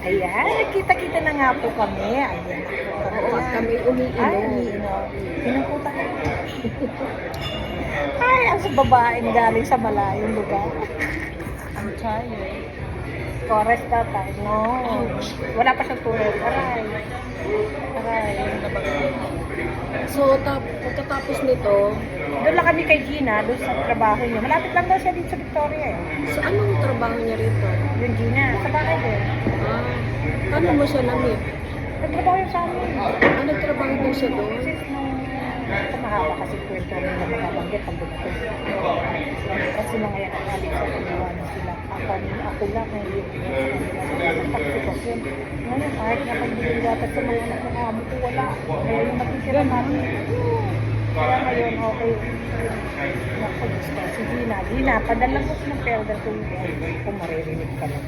Ayan, nagkita-kita na nga po kami. Ayan. Oo, at kami Ay, umiinom. umiinom. Inom po tayo. Ay, ang sa babaeng galing sa malayong lugar. Ang chayo. Correct ka tayo. No. Wala pa siyang tulog. Aray. Aray. So, pagkatapos nito, Doon lang kami kay Gina, doon sa trabaho niya. Malapit lang daw siya dito sa Victoria eh. so anong trabaho niya rito? Yung Gina, sa bahay din. Ah, paano mo siya na-meet? Nagtrabaho yun sa amin. Ah, nagtrabaho din siya doon? Since nung mahaba kasi kwento na nakabanggit pag dumating. Kasi mga yan ang halit sa iwanan sila. Ako lang ngayon. Sitwasyon. Ngayon, kahit nga pagbigay dapat sa mga anak ng amo ko, wala. Kaya yung matitira natin. Kaya ngayon, okay. Naku, Diyos ko. Si Gina, padala mo ng pera kung maririnig ka lang.